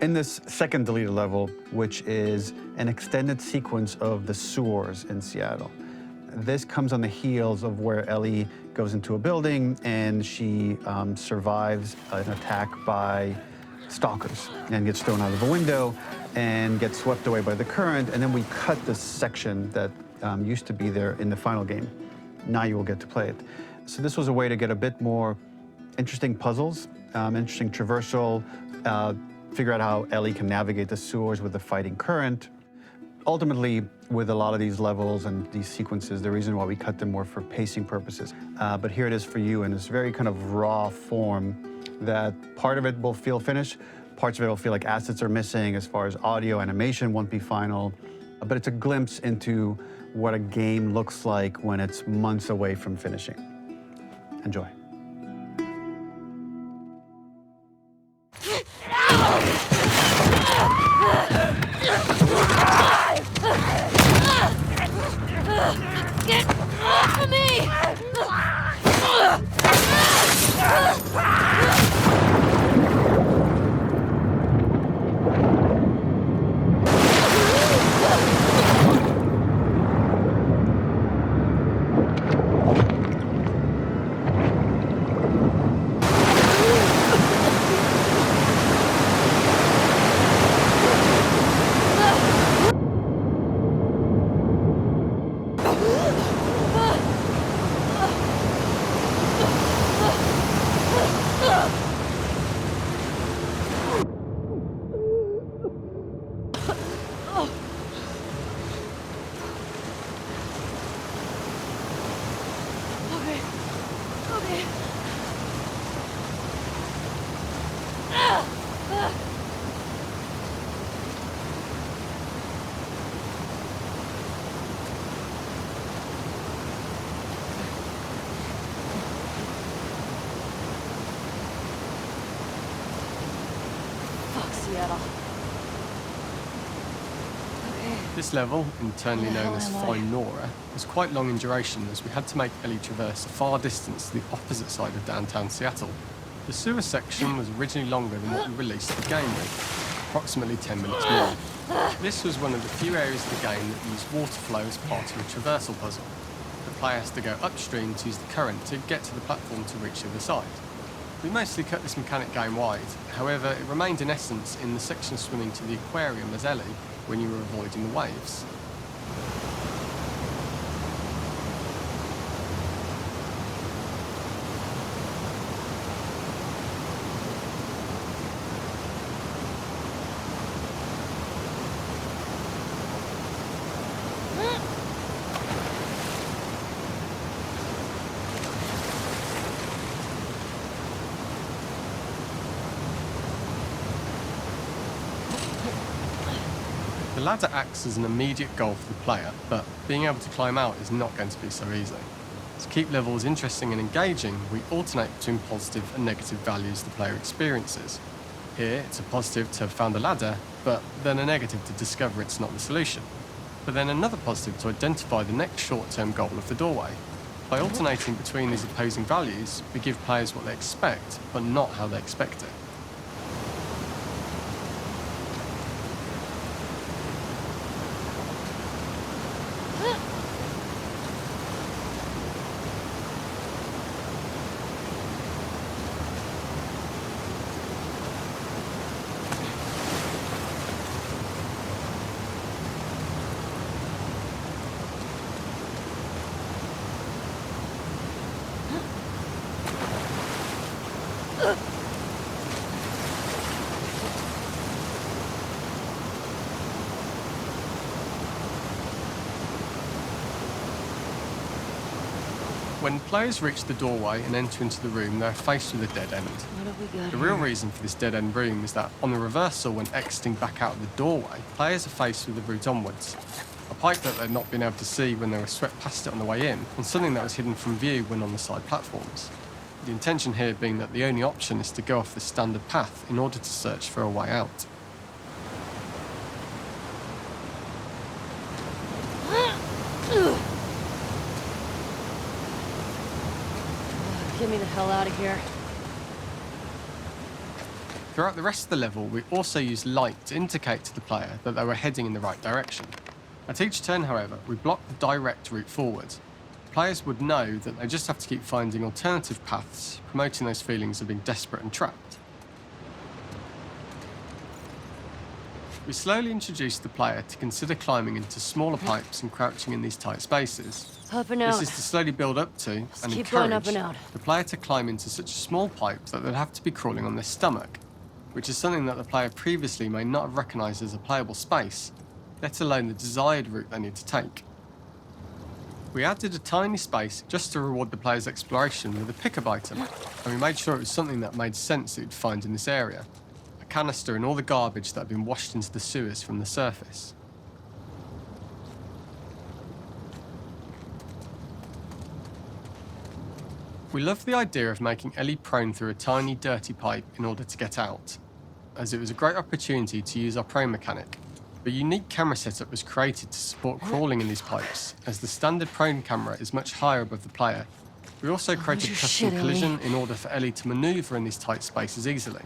In this second deleted level, which is an extended sequence of the sewers in Seattle, this comes on the heels of where Ellie goes into a building and she survives an attack by stalkers and gets thrown out of a window and gets swept away by the current. And then we cut this section that used to be there in the final game. Now you will get to play it. So this was a way to get a bit more interesting puzzles, interesting traversal, figure out how Ellie can navigate the sewers with the fighting current. Ultimately, with a lot of these levels and these sequences, the reason why we cut them were for pacing purposes. But here it is for you in this very kind of raw form that part of it will feel finished, parts of it will feel like assets are missing as far as audio, animation won't be final. But it's a glimpse into what a game looks like when it's months away from finishing. Enjoy. Get off of me! This level, internally known as Find Nora, was quite long in duration as we had to make Ellie traverse a far distance to the opposite side of downtown Seattle. The sewer section was originally longer than what we released the game with, approximately 10 minutes more. This was one of the few areas of the game that used water flow as part of a traversal puzzle. The player has to go upstream to use the current to get to the platform to reach the other side. We mostly cut this mechanic game-wide, however it remained in essence in the section swimming to the aquarium as Ellie when you were avoiding the waves. The ladder acts as an immediate goal for the player, but being able to climb out is not going to be so easy. To keep levels interesting and engaging, we alternate between positive and negative values the player experiences. Here, it's a positive to have found a ladder, but then a negative to discover it's not the solution. But then another positive to identify the next short-term goal of the doorway. By alternating between these opposing values, we give players what they expect, but not how they expect it. When players reach the doorway and enter into the room, they're faced with a dead end. What have we got The real reason for this dead-end room is that on the reversal, when exiting back out of the doorway, players are faced with the route onwards. A pipe that they'd not been able to see when they were swept past it on the way in, and something that was hidden from view when on the side platforms. The intention here being that the only option is to go off the standard path in order to search for a way out. Get me the hell out of here. Throughout the rest of the level, we also used light to indicate to the player that they were heading in the right direction. At each turn, however, we blocked the direct route forward. Players would know that they just have to keep finding alternative paths, promoting those feelings of being desperate and trapped. We slowly introduced the player to consider climbing into smaller pipes and crouching in these tight spaces. Up and out. This is to slowly build up to and keep going up encourage and out. the player to climb into such a small pipe that they'd have to be crawling on their stomach, which is something that the player previously may not have recognised as a playable space, let alone the desired route they need to take. We added a tiny space just to reward the player's exploration with a pickup item, and we made sure it was something that made sense that you'd find in this area. A canister and all the garbage that had been washed into the sewers from the surface. We loved the idea of making Ellie prone through a tiny, dirty pipe in order to get out, as it was a great opportunity to use our prone mechanic. A unique camera setup was created to support crawling in these pipes, as the standard prone camera is much higher above the player. We also created custom collision in order for Ellie to manoeuvre in these tight spaces easily.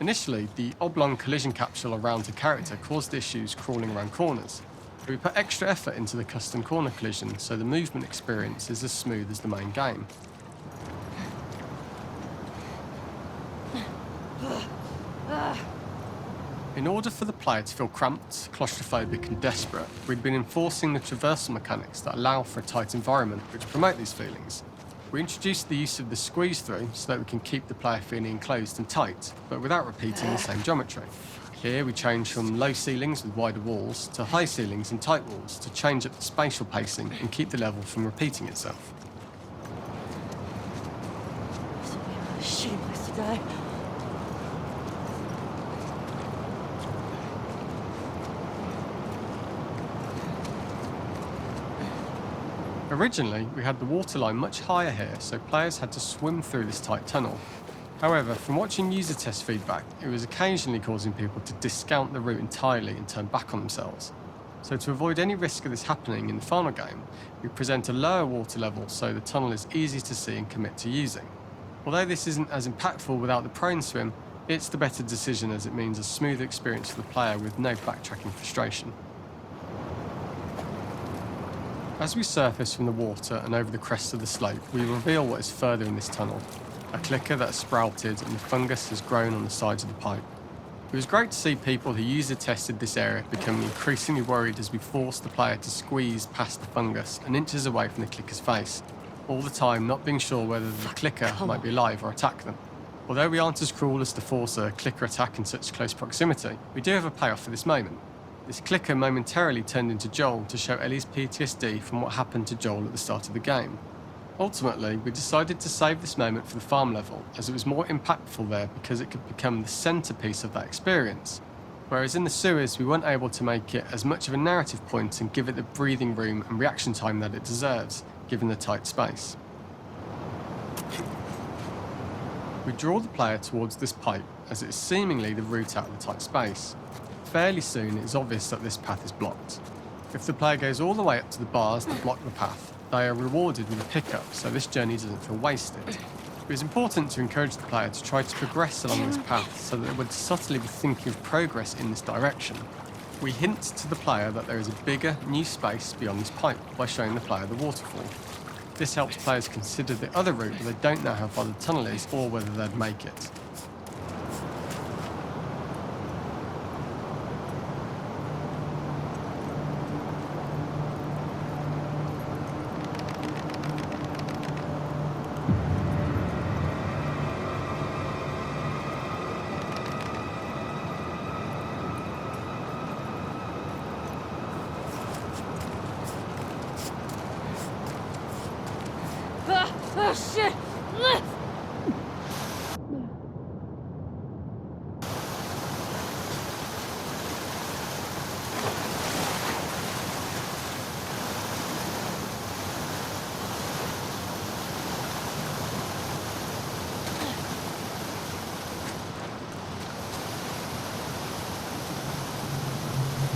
Initially, the oblong collision capsule around her character caused issues crawling around corners. We put extra effort into the custom corner collision, so the movement experience is as smooth as the main game. In order for the player to feel cramped, claustrophobic and desperate, we'd been enforcing the traversal mechanics that allow for a tight environment which promote these feelings. We introduced the use of the squeeze through so that we can keep the player feeling enclosed and tight, but without repeating the same geometry. Here we change from low ceilings with wider walls to high ceilings and tight walls to change up the spatial pacing and keep the level from repeating itself. This will be a really shitty place to die. Originally, we had the waterline much higher here, so players had to swim through this tight tunnel. However, from watching user test feedback, it was occasionally causing people to discount the route entirely and turn back on themselves. So to avoid any risk of this happening in the final game, we present a lower water level so the tunnel is easy to see and commit to using. Although this isn't as impactful without the prone swim, it's the better decision as it means a smoother experience for the player with no backtracking frustration. As we surface from the water and over the crest of the slope, we reveal what is further in this tunnel. A clicker that has sprouted and the fungus has grown on the sides of the pipe. It was great to see people who user tested this area becoming increasingly worried as we forced the player to squeeze past the fungus and inches away from the clicker's face, all the time not being sure whether the clicker might be alive or attack them. Although we aren't as cruel as to force a clicker attack in such close proximity, we do have a payoff for this moment. This clicker momentarily turned into Joel to show Ellie's PTSD from what happened to Joel at the start of the game. Ultimately, we decided to save this moment for the farm level, as it was more impactful there because it could become the centrepiece of that experience. Whereas in the sewers, we weren't able to make it as much of a narrative point and give it the breathing room and reaction time that it deserves, given the tight space. We draw the player towards this pipe, as it is seemingly the route out of the tight space. Fairly soon, it is obvious that this path is blocked. If the player goes all the way up to the bars that block the path, they are rewarded with a pickup, so this journey doesn't feel wasted. It was important to encourage the player to try to progress along this path so that they would subtly be thinking of progress in this direction. We hint to the player that there is a bigger, new space beyond this pipe by showing the player the waterfall. This helps players consider the other route where they don't know how far the tunnel is or whether they'd make it. Oh, shit!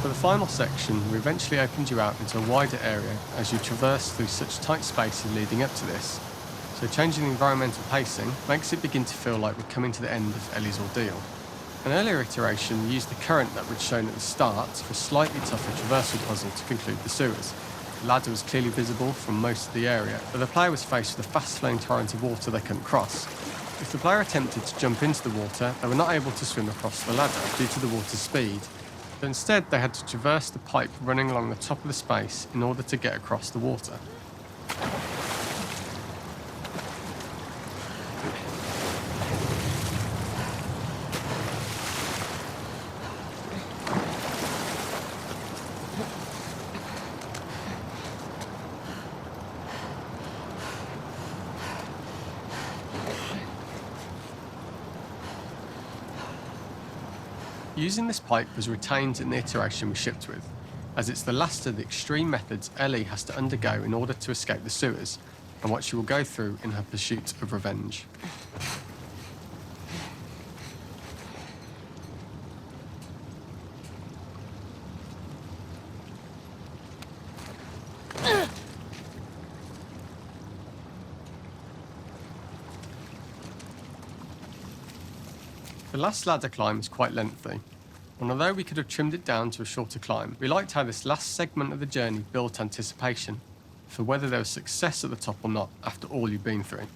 For the final section, we eventually opened you out into a wider area as you traverse through such tight spaces leading up to this. So changing the environmental pacing makes it begin to feel like we're coming to the end of Ellie's ordeal. An earlier iteration used the current that we'd shown at the start for a slightly tougher traversal puzzle to conclude the sewers. The ladder was clearly visible from most of the area, but the player was faced with a fast-flowing torrent of water they couldn't cross. If the player attempted to jump into the water, they were not able to swim across the ladder due to the water's speed. But instead, they had to traverse the pipe running along the top of the space in order to get across the water. Using this pipe was retained in the iteration we shipped with, as it's the last of the extreme methods Ellie has to undergo in order to escape the sewers, and what she will go through in her pursuit of revenge. The last ladder climb is quite lengthy, and although we could have trimmed it down to a shorter climb, we liked how this last segment of the journey built anticipation for whether there was success at the top or not after all you've been through.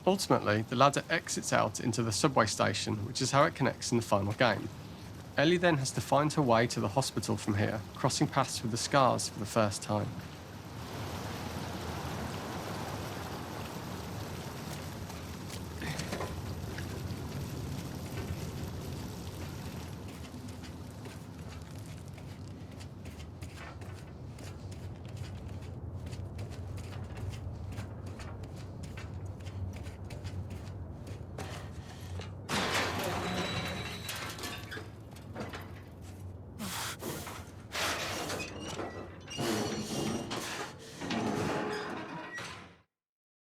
Ultimately, the ladder exits out into the subway station, which is how it connects in the final game. Ellie then has to find her way to the hospital from here, crossing paths with the scars for the first time.